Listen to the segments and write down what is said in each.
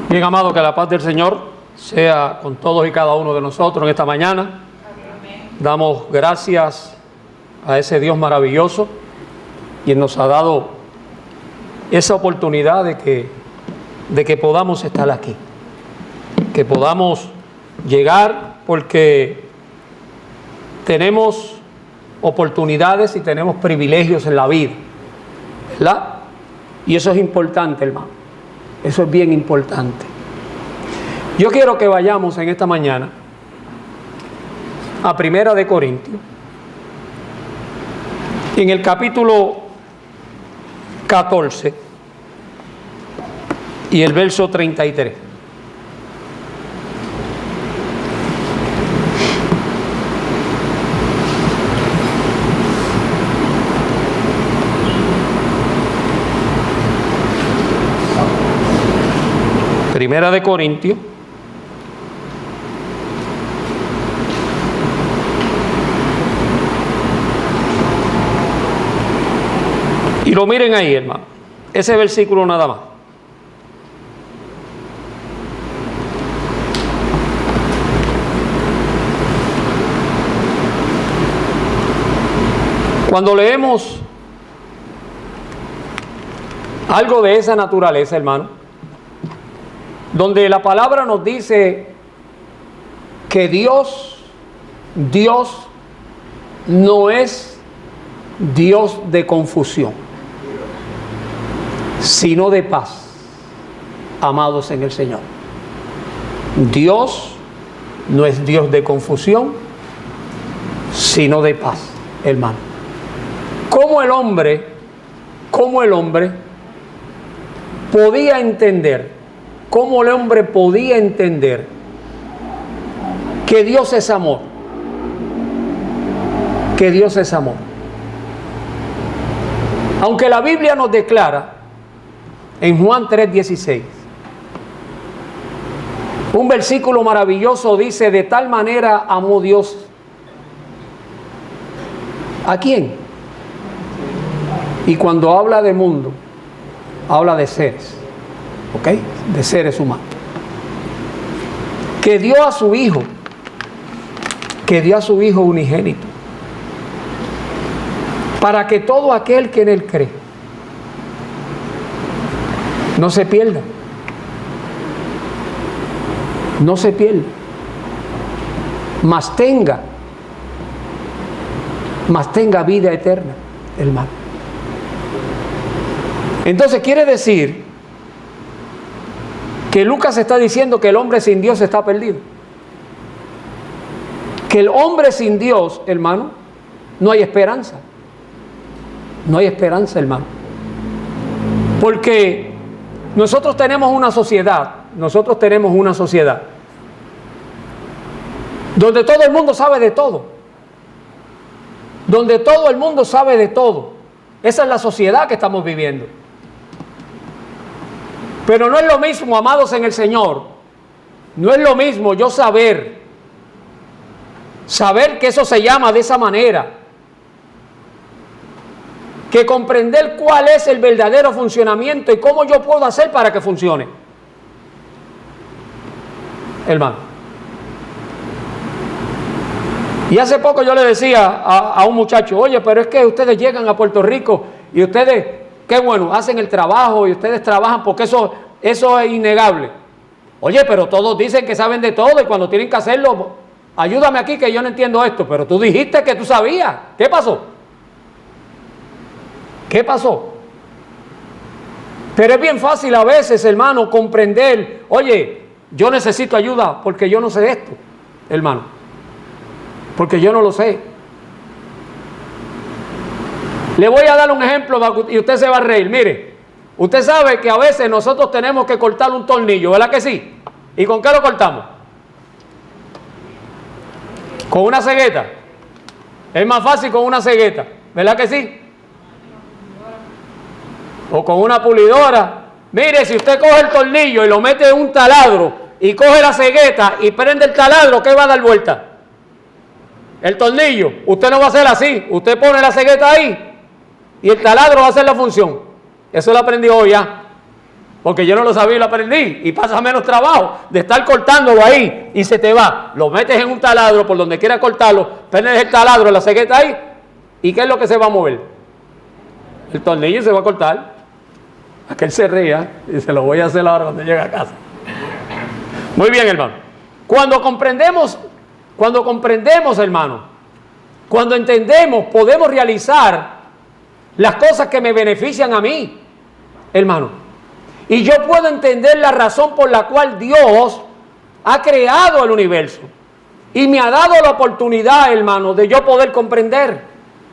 Bien, amado, que la paz del Señor sea con todos y cada uno de nosotros en esta mañana. Amén. Damos gracias a ese Dios maravilloso, quien nos ha dado esa oportunidad de que podamos estar aquí, que podamos llegar, porque tenemos oportunidades y tenemos privilegios en la vida, ¿verdad? Y eso es importante, hermano. Eso es bien importante. Yo quiero que vayamos en esta mañana a Primera de Corintios, en el capítulo 14 y el verso 33. Primera de Corintios, y lo miren ahí, hermano, ese versículo nada más. Cuando leemos algo de esa naturaleza, hermano, donde la palabra nos dice que Dios no es Dios de confusión, sino de paz, amados en el Señor. Dios no es Dios de confusión, sino de paz, hermano. ¿Cómo el hombre podía entender? ¿Cómo el hombre podía entender que Dios es amor? Que Dios es amor. Aunque la Biblia nos declara en Juan 3:16, un versículo maravilloso dice: de tal manera amó Dios. ¿A quién? Y cuando habla de mundo, habla de seres. ¿Ok? De seres humanos. Que dio a su Hijo unigénito, para que todo aquel que en Él cree no se pierda. No se pierda. Mas tenga vida eterna, hermano. Entonces quiere decir que Lucas está diciendo que el hombre sin Dios está perdido. Que el hombre sin Dios, hermano, no hay esperanza. No hay esperanza, hermano. Porque nosotros tenemos una sociedad donde todo el mundo sabe de todo. Donde todo el mundo sabe de todo. Esa es la sociedad que estamos viviendo. Pero no es lo mismo, amados en el Señor, no es lo mismo yo saber que eso se llama de esa manera, que comprender cuál es el verdadero funcionamiento y cómo yo puedo hacer para que funcione. Hermano. Y hace poco yo le decía a un muchacho: oye, pero es que ustedes llegan a Puerto Rico y ustedes, qué bueno, hacen el trabajo y ustedes trabajan, porque eso es innegable. Oye, pero todos dicen que saben de todo y cuando tienen que hacerlo, ayúdame aquí que yo no entiendo esto. Pero tú dijiste que tú sabías. ¿Qué pasó? ¿Qué pasó? Pero es bien fácil a veces, hermano, comprender: oye, yo necesito ayuda porque yo no sé esto, hermano. Porque yo no lo sé. Le voy a dar un ejemplo y usted se va a reír. Mire, usted sabe que a veces nosotros tenemos que cortar un tornillo, ¿verdad que sí? ¿Y con qué lo cortamos? Con una cegueta. Es más fácil con una cegueta, ¿verdad que sí? O con una pulidora. Mire, si usted coge el tornillo y lo mete en un taladro y coge la cegueta y prende el taladro, ¿qué va a dar vuelta? El tornillo. Usted no va a hacer así. Usted pone la cegueta ahí y el taladro va a hacer la función. Eso lo aprendí hoy ya. Porque yo no lo sabía y lo aprendí. Y pasa menos trabajo de estar cortándolo ahí y se te va. Lo metes en un taladro por donde quieras cortarlo, prendes el taladro, la cegueta ahí. ¿Y qué es lo que se va a mover? El tornillo se va a cortar. Aquel se ría y se lo voy a hacer ahora cuando llegue a casa. Muy bien, hermano. Cuando comprendemos, hermano, cuando entendemos, podemos realizar las cosas que me benefician a mí, hermano. Y yo puedo entender la razón por la cual Dios ha creado el universo. Y me ha dado la oportunidad, hermano, de yo poder comprender.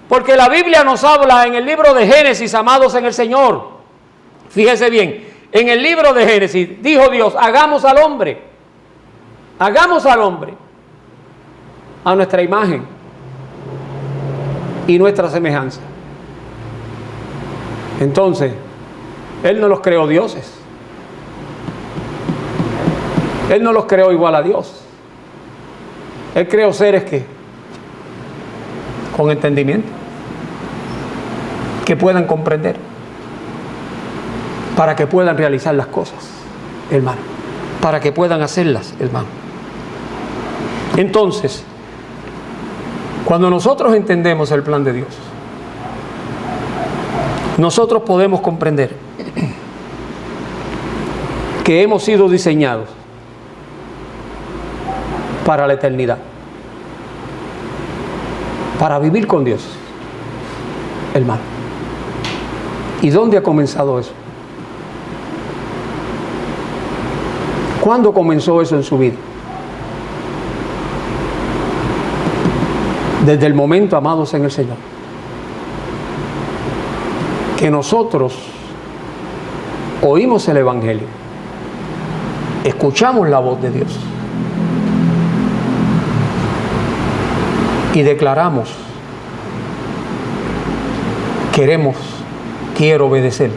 Porque la Biblia nos habla en el libro de Génesis, amados en el Señor. Fíjese bien, en el libro de Génesis dijo Dios, hagamos al hombre a nuestra imagen y nuestra semejanza. Entonces, Él no los creó dioses. Él no los creó igual a Dios. Él creó seres que, con entendimiento, que puedan comprender, para que puedan realizar las cosas, hermano, para que puedan hacerlas, hermano. Entonces, cuando nosotros entendemos el plan de Dios, nosotros podemos comprender que hemos sido diseñados para la eternidad, para vivir con Dios, hermano. ¿Y dónde ha comenzado eso? ¿Cuándo comenzó eso en su vida? Desde el momento, amados en el Señor, que nosotros oímos el Evangelio, escuchamos la voz de Dios y declaramos, quiero obedecerte,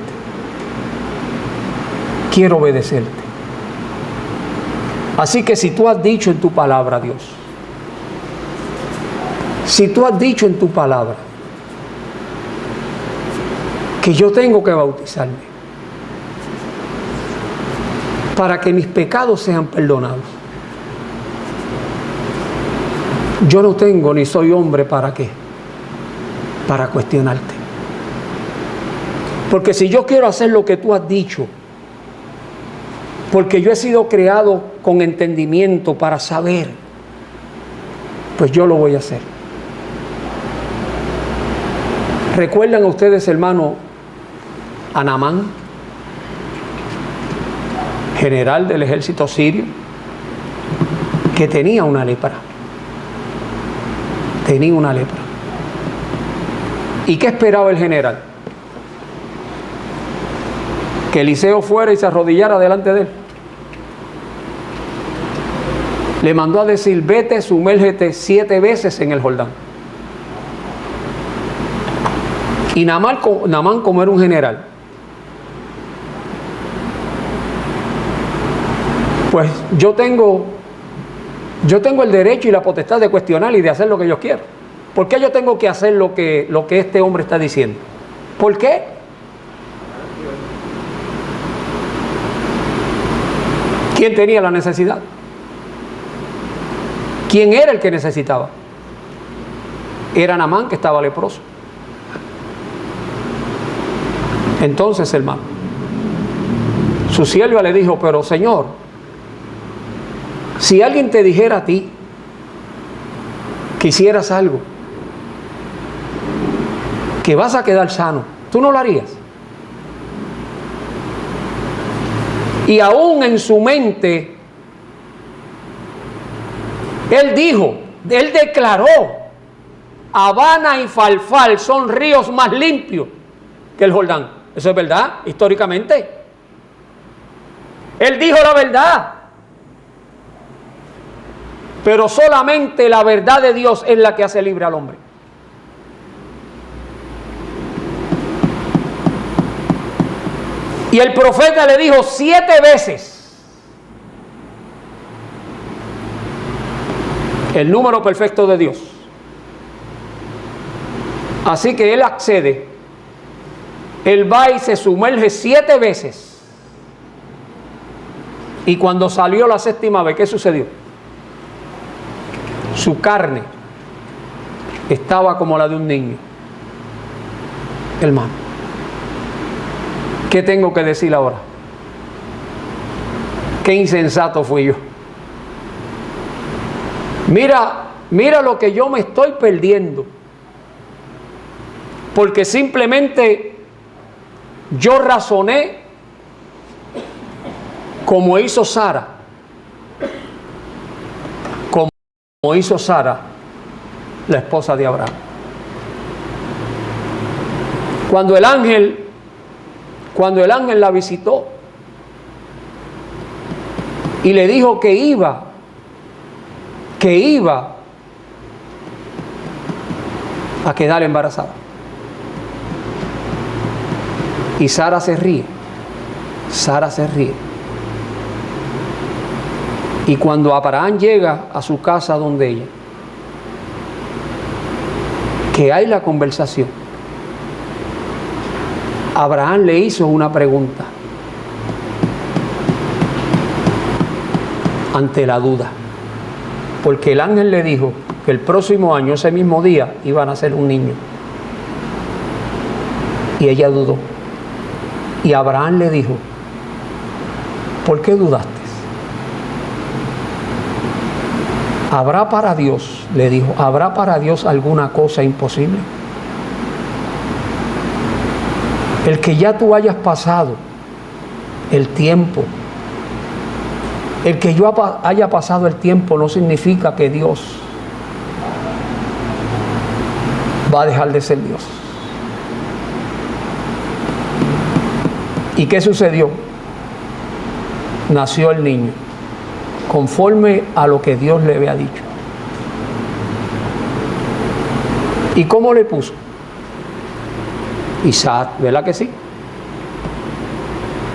quiero obedecerte. Así que si tú has dicho en tu palabra, Dios, si tú has dicho en tu palabra que yo tengo que bautizarme para que mis pecados sean perdonados, yo no tengo ni soy hombre para qué, para cuestionarte. Porque si yo quiero hacer lo que tú has dicho, porque yo he sido creado con entendimiento para saber, pues yo lo voy a hacer. ¿Recuerdan ustedes, hermano, a Naamán, general del ejército sirio, que tenía una lepra? Tenía una lepra. ¿Y qué esperaba el general? Que Eliseo fuera y se arrodillara delante de él. Le mandó a decir, vete, sumérgete 7 veces en el Jordán. Y Naamán, como era un general, pues yo tengo el derecho y la potestad de cuestionar y de hacer lo que yo quiero. ¿Por qué yo tengo que hacer lo que este hombre está diciendo? ¿Por qué? ¿Quién tenía la necesidad? ¿Quién era el que necesitaba? Era Naamán, que estaba leproso. Entonces, hermano, su sierva le dijo, pero Señor, si alguien te dijera a ti que hicieras algo, que vas a quedar sano, ¿tú no lo harías? Y aún en su mente, él declaró, Abana y Falfal son ríos más limpios que el Jordán. Eso es verdad, históricamente. Él dijo la verdad. Pero solamente la verdad de Dios es la que hace libre al hombre. Y el profeta le dijo 7 veces el número perfecto de Dios. Así que él accede. Él va y se sumerge 7 veces Y cuando salió la séptima vez, ¿qué sucedió? Su carne estaba como la de un niño. Hermano, ¿qué tengo que decir ahora? Qué insensato fui yo. Mira lo que yo me estoy perdiendo. Porque simplemente yo razoné como hizo Sara. Como hizo Sara, la esposa de Abraham. Cuando el ángel la visitó y le dijo que iba a quedar embarazada. Y Sara se ríe. Y cuando Abraham llega a su casa donde ella, que hay la conversación, Abraham le hizo una pregunta ante la duda, porque el ángel le dijo que el próximo año, ese mismo día, iba a nacer un niño. Y ella dudó. Y Abraham le dijo: ¿por qué dudaste? ¿Habrá para Dios, le dijo, habrá para Dios alguna cosa imposible? El que ya tú hayas pasado el tiempo, el que yo haya pasado el tiempo no significa que Dios va a dejar de ser Dios. ¿Y qué sucedió? Nació el niño, conforme a lo que Dios le había dicho. ¿Y cómo le puso? Isaac, ¿verdad que sí?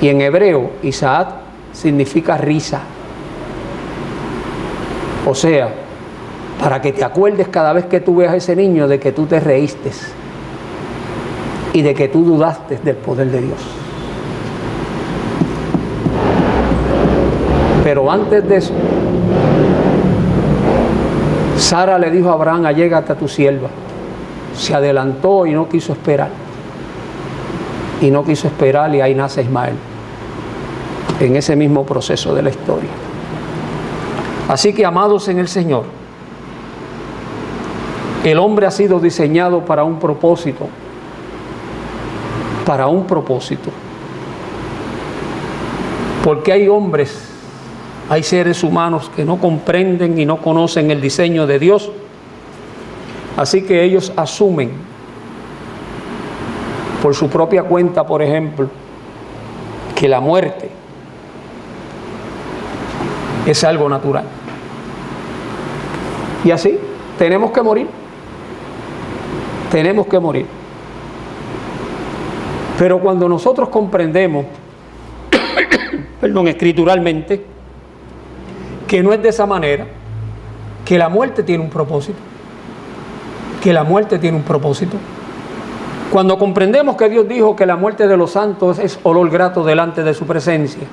Y en hebreo, Isaac significa risa. O sea, para que te acuerdes cada vez que tú veas a ese niño de que tú te reíste y de que tú dudaste del poder de Dios. Pero antes de eso, Sara le dijo a Abraham: allégate a tu sierva. Se adelantó y no quiso esperar. Y ahí nace Ismael, en ese mismo proceso de la historia. Así que, amados en el Señor, el hombre ha sido diseñado para un propósito. Para un propósito. Porque hay hombres, hay seres humanos que no comprenden y no conocen el diseño de Dios. Así que ellos asumen por su propia cuenta, por ejemplo, que la muerte es algo natural. Y así, tenemos que morir. Tenemos que morir. Pero cuando nosotros comprendemos, escrituralmente, que no es de esa manera, que la muerte tiene un propósito, cuando comprendemos que Dios dijo que la muerte de los santos es olor grato delante de su presencia,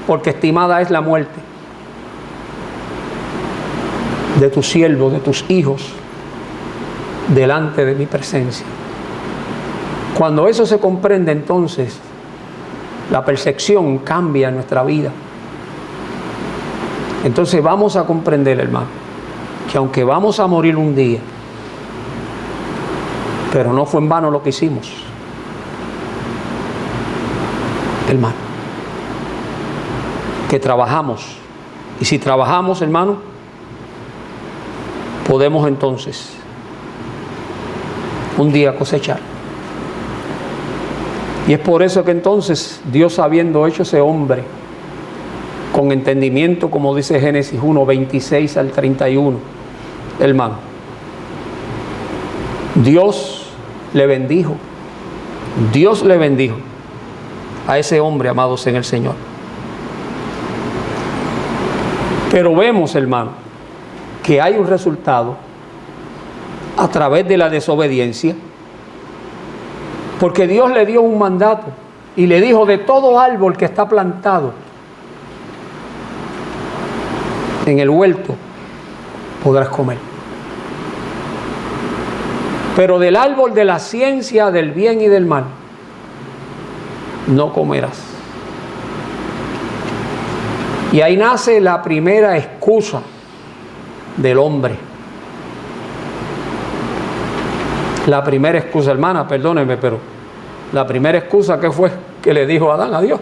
porque estimada es la muerte de tus siervos, de tus hijos, delante de mi presencia. Cuando eso se comprende, entonces la percepción cambia en nuestra vida. Entonces vamos a comprender, hermano, que aunque vamos a morir un día, pero no fue en vano lo que hicimos, hermano, que trabajamos. Y si trabajamos, hermano, podemos entonces un día cosechar. Y es por eso que entonces Dios, habiendo hecho ese hombre con entendimiento, como dice Génesis 1, 26 al 31, hermano, Dios le bendijo a ese hombre, amados en el Señor. Pero vemos, hermano, que hay un resultado a través de la desobediencia, porque Dios le dio un mandato y le dijo: de todo árbol que está plantado en el huerto podrás comer. Pero del árbol de la ciencia del bien y del mal no comerás. Y ahí nace la primera excusa del hombre. La primera excusa, hermana, perdónenme, pero la primera excusa que fue que le dijo Adán a Dios: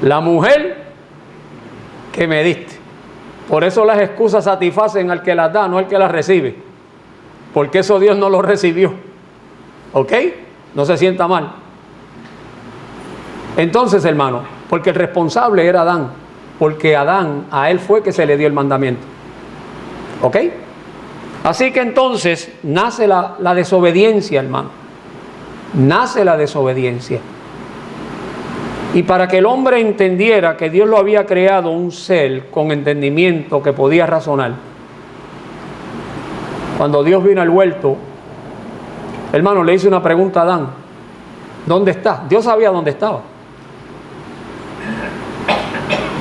la mujer que me diste. Por eso las excusas satisfacen al que las da, no al que las recibe. Porque eso Dios no lo recibió. ¿Ok? No se sienta mal. Entonces, hermano, porque el responsable era Adán. Porque Adán, a él fue que se le dio el mandamiento. ¿Ok? Así que entonces nace la desobediencia, hermano. Nace la desobediencia. Y para que el hombre entendiera que Dios lo había creado un ser con entendimiento que podía razonar, cuando Dios vino al huerto, hermano, le hizo una pregunta a Adán: ¿dónde estás? Dios sabía dónde estaba.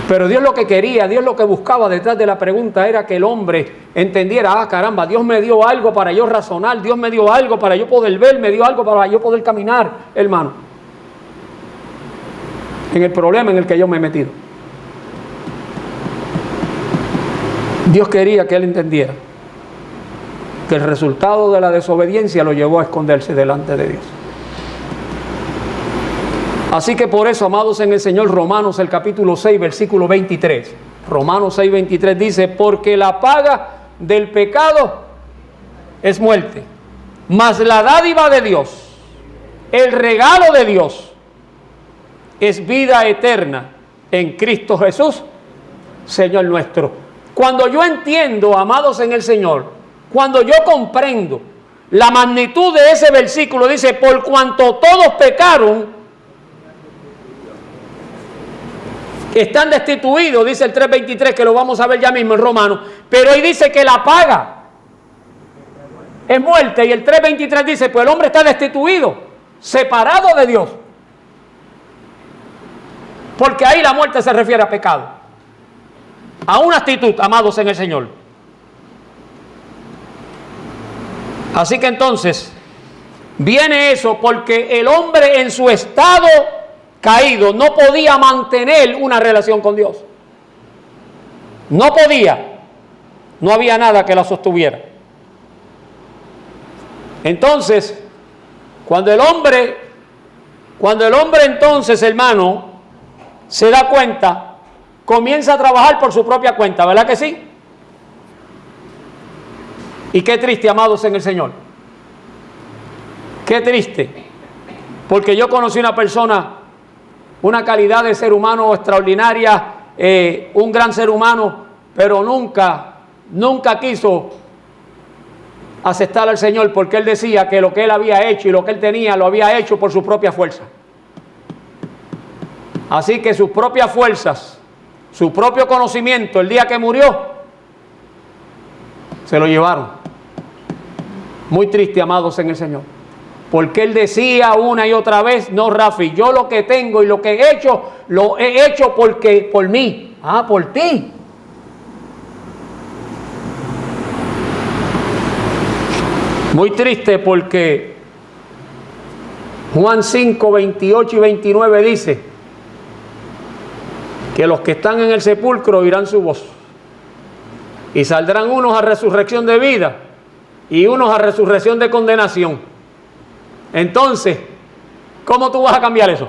Pero Dios lo que quería, Dios lo que buscaba detrás de la pregunta era que el hombre entendiera: ah, caramba, Dios me dio algo para yo razonar, Dios me dio algo para yo poder ver, me dio algo para yo poder caminar, hermano, en el problema en el que yo me he metido. Dios quería que él entendiera que el resultado de la desobediencia lo llevó a esconderse delante de Dios. Así que por eso, amados en el Señor, Romanos el capítulo 6, versículo 23. Romanos 6, 23 dice: porque la paga del pecado es muerte, mas la dádiva de Dios, el regalo de Dios, es vida eterna en Cristo Jesús, Señor nuestro. Cuando yo entiendo, amados en el Señor, cuando yo comprendo la magnitud de ese versículo, dice: por cuanto todos pecaron, están destituidos, dice el 3.23, que lo vamos a ver ya mismo en Romanos, pero ahí dice que la paga es muerte, y el 3.23 dice: pues el hombre está destituido, separado de Dios, porque ahí la muerte se refiere a pecado, a una actitud, amados en el Señor. Así que entonces viene eso porque el hombre en su estado caído no podía mantener una relación con Dios. No podía. No había nada que la sostuviera. Entonces, cuando el hombre entonces, hermano, se da cuenta, comienza a trabajar por su propia cuenta, ¿verdad que sí? Y qué triste, amados en el Señor. Qué triste. Porque yo conocí una persona, una calidad de ser humano extraordinaria, un gran ser humano, pero nunca quiso aceptar al Señor, porque él decía que lo que él había hecho y lo que él tenía lo había hecho por su propia fuerza. Así que sus propias fuerzas, su propio conocimiento, el día que murió, se lo llevaron. Muy triste, amados en el Señor. Porque él decía una y otra vez: no, Rafi, yo lo que tengo y lo que he hecho, lo he hecho por mí. Ah, por ti. Muy triste, porque Juan 5, 28 y 29 dice que los que están en el sepulcro oirán su voz, y saldrán unos a resurrección de vida y unos a resurrección de condenación. Entonces, ¿cómo tú vas a cambiar eso?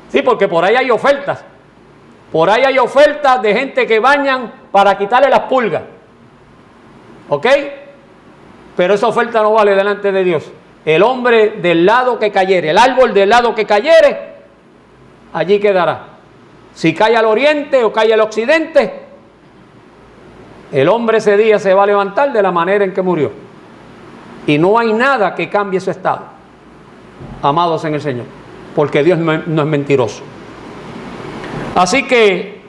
Sí, porque por ahí hay ofertas. Por ahí hay ofertas de gente que bañan para quitarle las pulgas. ¿Ok? Pero esa oferta no vale delante de Dios. El hombre del lado que cayere, el árbol del lado que cayere, allí quedará. Si cae al oriente o cae al occidente, el hombre ese día se va a levantar de la manera en que murió. Y no hay nada que cambie su estado, amados en el Señor, porque Dios no es mentiroso. Así que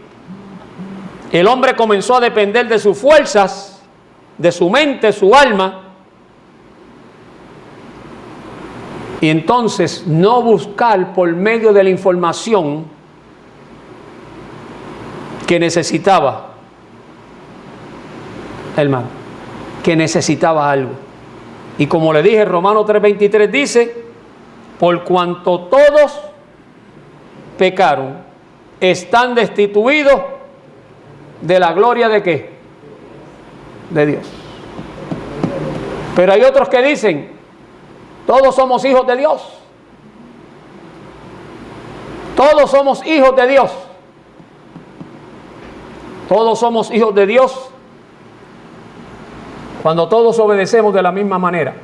el hombre comenzó a depender de sus fuerzas, de su mente, su alma, y entonces no buscar por medio de la información que necesitaba hermano, que necesitaba algo. Y como le dije, Romanos 3:23 dice, por cuanto todos pecaron, están destituidos de la gloria ¿de qué? De Dios. Pero hay otros que dicen, todos somos hijos de Dios. Todos somos hijos de Dios. Todos somos hijos de Dios cuando todos obedecemos de la misma manera.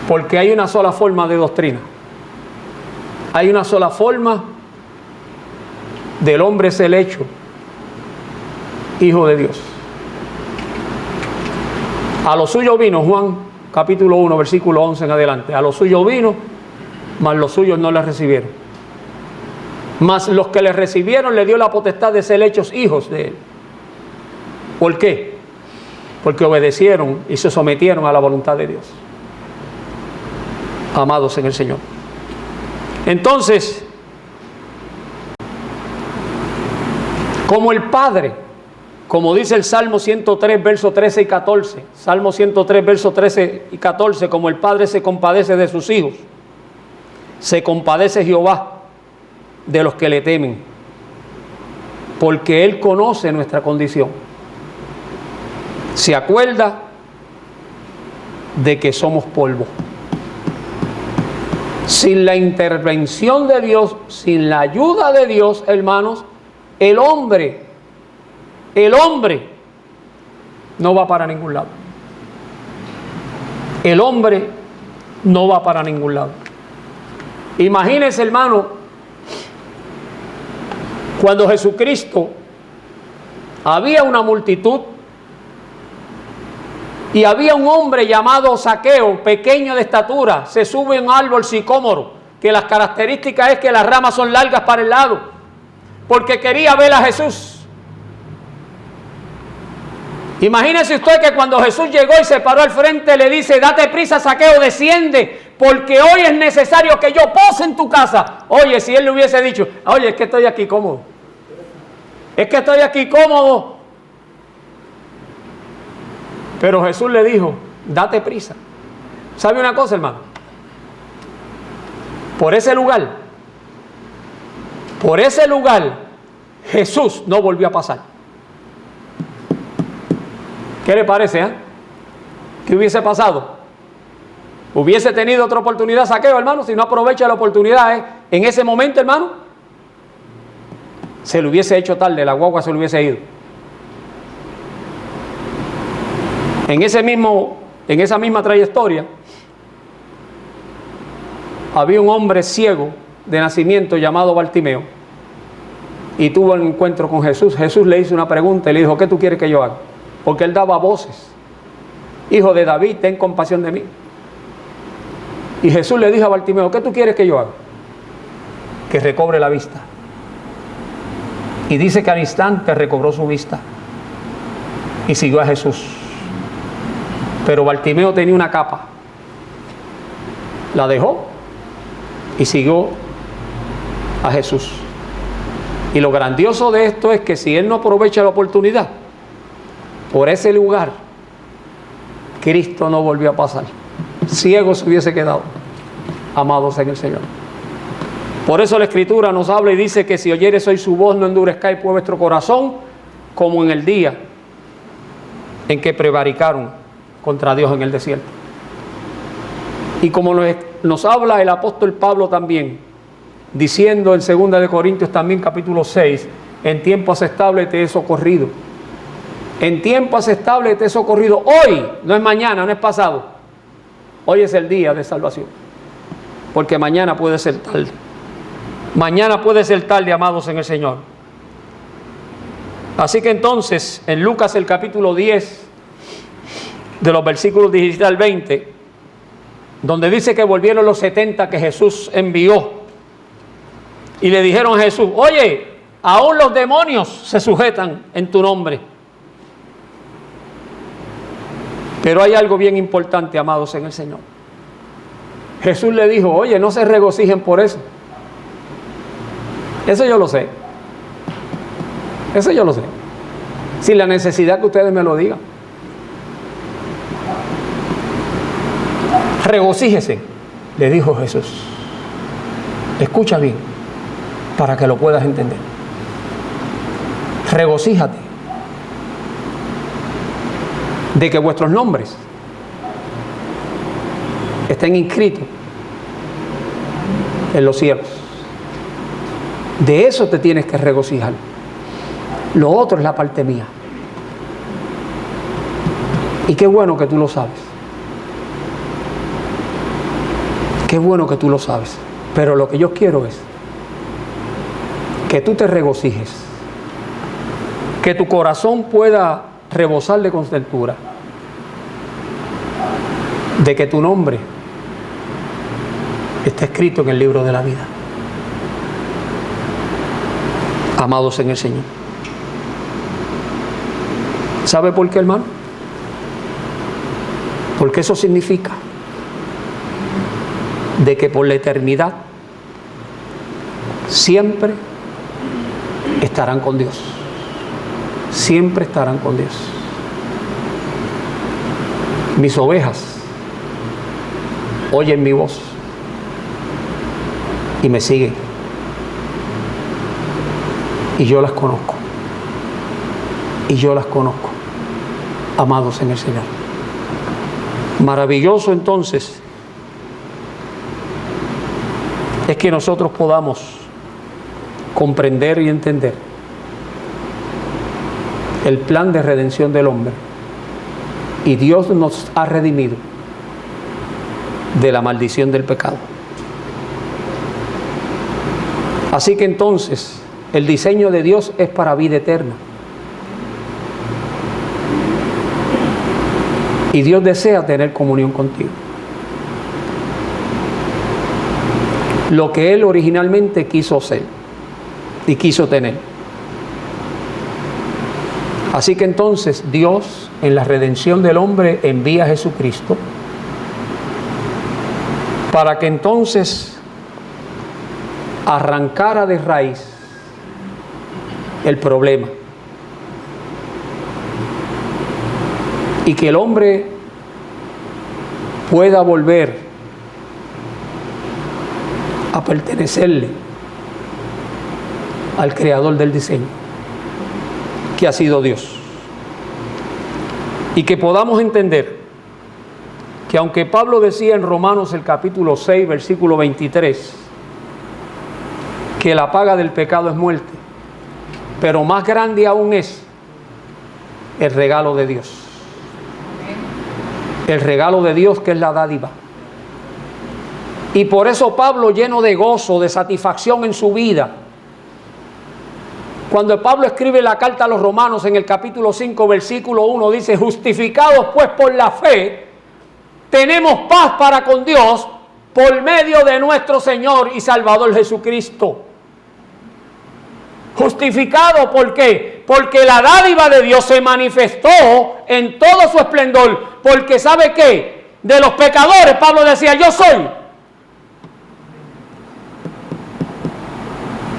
Porque hay una sola forma de doctrina. Hay una sola forma del hombre ser hecho hijo de Dios. A lo suyo vino, Juan capítulo 1, versículo 11 en adelante. A lo suyo vino, mas los suyos no le recibieron. Mas los que le recibieron le dio la potestad de ser hechos hijos de él. ¿Por qué? Porque obedecieron y se sometieron a la voluntad de Dios. Amados en el Señor. Entonces, como el Padre, como dice el Salmo 103, versos 13 y 14, Salmo 103, versos 13 y 14, como el Padre se compadece de sus hijos, se compadece Jehová de los que le temen, porque Él conoce nuestra condición. Se acuerda de que somos polvo. Sin la intervención de Dios, sin la ayuda de Dios, hermanos, el hombre no va para ningún lado. El hombre no va para ningún lado. Imagínense, hermano, cuando Jesucristo había una multitud y había un hombre llamado Zaqueo, pequeño de estatura, se sube a un árbol sicómoro, que las características es que las ramas son largas para el lado, porque quería ver a Jesús. Imagínese usted que cuando Jesús llegó y se paró al frente, le dice, date prisa, Zaqueo, desciende, porque hoy es necesario que yo pose en tu casa. Oye, si él le hubiese dicho, oye, es que estoy aquí cómodo. Es que estoy aquí cómodo. Pero Jesús le dijo, date prisa. ¿Sabe una cosa, hermano? Por ese lugar, Jesús no volvió a pasar. ¿Qué le parece? ¿Qué hubiese pasado? ¿Hubiese tenido otra oportunidad Zaqueo, hermano? Si no aprovecha la oportunidad en ese momento, hermano, se le hubiese hecho tarde, la guagua se le hubiese ido. En esa misma trayectoria, había un hombre ciego de nacimiento llamado Bartimeo y tuvo un encuentro con Jesús. Jesús le hizo una pregunta y le dijo, ¿qué tú quieres que yo haga? Porque él daba voces. Hijo de David, ten compasión de mí. Y Jesús le dijo a Bartimeo, ¿qué tú quieres que yo haga? Que recobre la vista. Y dice que al instante recobró su vista y siguió a Jesús. Pero Bartimeo tenía una capa, la dejó y siguió a Jesús. Y lo grandioso de esto es que si él no aprovecha la oportunidad, por ese lugar, Cristo no volvió a pasar. Ciego se hubiese quedado, amados en el Señor. Por eso la Escritura nos habla y dice que si oyeres hoy su voz, no endurezcáis pues vuestro corazón, como en el día en que prevaricaron contra Dios en el desierto. Y como nos habla el apóstol Pablo también, diciendo en 2 de Corintios también capítulo 6, en tiempo aceptable te he socorrido. En tiempo aceptable te he socorrido. Hoy, no es mañana, no es pasado. Hoy es el día de salvación. Porque mañana puede ser tarde. Mañana puede ser tarde, amados en el Señor. Así que entonces, en Lucas el capítulo 10, de los versículos 17 al 20, donde dice que volvieron los 70 que Jesús envió y le dijeron a Jesús, oye, aún los demonios se sujetan en tu nombre. Pero hay algo bien importante, amados en el Señor. Jesús le dijo, oye, no se regocijen por eso. Eso yo lo sé. Eso yo lo sé. sin la necesidad que ustedes me lo digan. Regocíjese, le dijo Jesús. Escucha bien, para que lo puedas entender. Regocíjate de que vuestros nombres estén inscritos en los cielos. De eso te tienes que regocijar. Lo otro es la parte mía. Y qué bueno que tú lo sabes. Qué bueno que tú lo sabes. Pero lo que yo quiero es que tú te regocijes, que tu corazón pueda rebosar de contentura de que tu nombre está escrito en el libro de la vida. Amados en el Señor. ¿Sabe por qué, hermano? Porque eso significa de que por la eternidad siempre estarán con Dios. Siempre estarán con Dios. Mis ovejas oyen mi voz y me siguen. Y yo las conozco. Y yo las conozco. Amados en el Señor. Maravilloso entonces es que nosotros podamos comprender y entender el plan de redención del hombre. Y Dios nos ha redimido de la maldición del pecado. Así que entonces el diseño de Dios es para vida eterna. Y Dios desea tener comunión contigo. Lo que Él originalmente quiso ser y quiso tener. Así que entonces Dios, en la redención del hombre, envía a Jesucristo para que entonces arrancara de raíz el problema y que el hombre pueda volver a pertenecerle al creador del diseño, que ha sido Dios. Y que podamos entender que aunque Pablo decía en Romanos el capítulo 6, versículo 23, que la paga del pecado es muerte, pero más grande aún es el regalo de Dios. El regalo de Dios, que es la dádiva. Y por eso Pablo, lleno de gozo, de satisfacción en su vida, cuando Pablo escribe la carta a los romanos en el capítulo 5, versículo 1, dice: justificados pues por la fe, tenemos paz para con Dios por medio de nuestro Señor y Salvador Jesucristo. Justificado, ¿por qué? Porque la dádiva de Dios se manifestó en todo su esplendor. Porque ¿sabe qué? De los pecadores, Pablo decía: yo soy.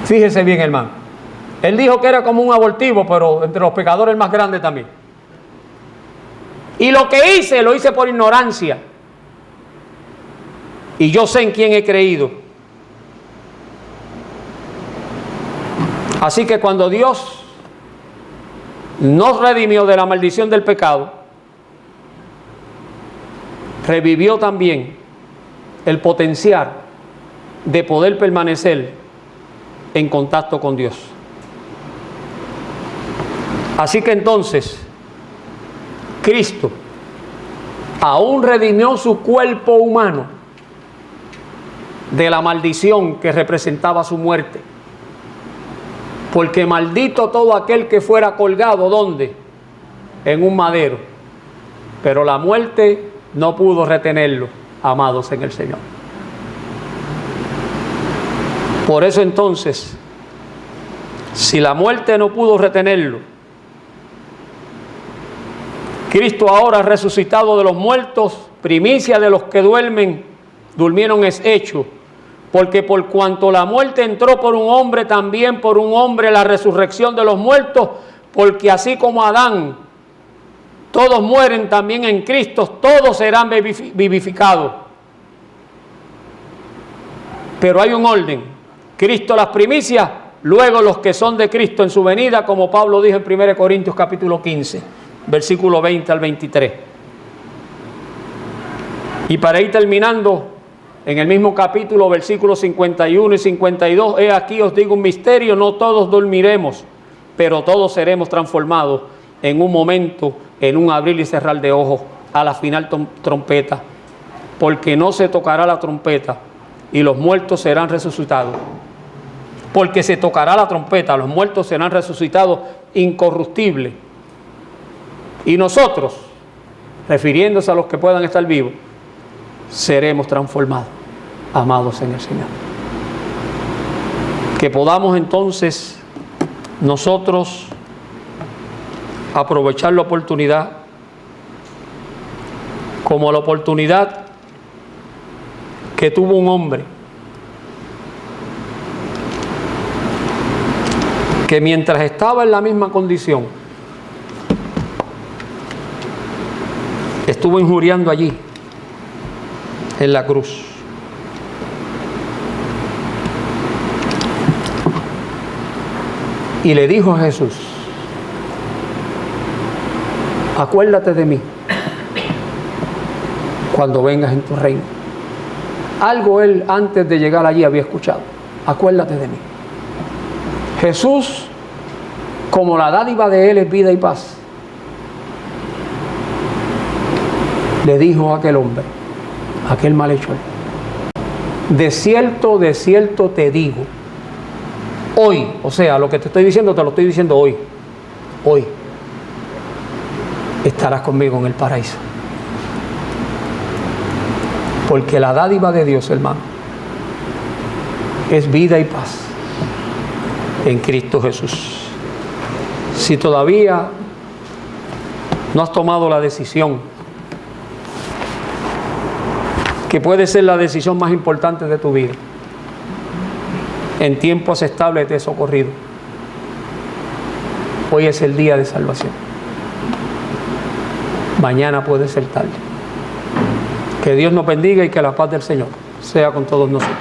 Fíjese bien, hermano. Él dijo que era como un abortivo, pero entre los pecadores el más grande también. Y lo que hice, lo hice por ignorancia. Y yo sé en quién he creído. Así que cuando Dios nos redimió de la maldición del pecado, revivió también el potencial de poder permanecer en contacto con Dios. Así que entonces Cristo aún redimió su cuerpo humano de la maldición que representaba su muerte. Porque maldito todo aquel que fuera colgado, ¿dónde? En un madero. Pero la muerte no pudo retenerlo, amados en el Señor. Por eso entonces, si la muerte no pudo retenerlo, Cristo ahora resucitado de los muertos, primicia de los que durmieron es hecho. Porque por cuanto la muerte entró por un hombre, también por un hombre la resurrección de los muertos, porque así como Adán, todos mueren también en Cristo, todos serán vivificados. Pero hay un orden: Cristo las primicias, luego los que son de Cristo en su venida, como Pablo dijo en 1 Corintios capítulo 15, versículo 20 al 23. Y para ir terminando, en el mismo capítulo, versículos 51 y 52, he aquí os digo un misterio: no todos dormiremos, pero todos seremos transformados en un momento, en un abrir y cerrar de ojos, a la final trompeta, porque no se tocará la trompeta y los muertos serán resucitados. Porque se tocará la trompeta, los muertos serán resucitados incorruptibles. Y nosotros, refiriéndose a los que puedan estar vivos, seremos transformados, amados en el Señor. Que podamos entonces nosotros aprovechar la oportunidad como la oportunidad que tuvo un hombre que mientras estaba en la misma condición estuvo injuriando allí en la cruz. Y le dijo a Jesús: acuérdate de mí cuando vengas en tu reino. Algo él antes de llegar allí había escuchado: acuérdate de mí. Jesús, como la dádiva de él es vida y paz, le dijo a aquel hombre, a aquel malhechor: de cierto te digo, hoy, o sea, lo que te estoy diciendo, te lo estoy diciendo hoy, estarás conmigo en el paraíso. Porque la dádiva de Dios, hermano, es vida y paz en Cristo Jesús. Si todavía no has tomado la decisión, que puede ser la decisión más importante de tu vida, en tiempos estables te he socorrido, hoy es el día de salvación. Mañana puede ser tarde. Que Dios nos bendiga y que la paz del Señor sea con todos nosotros.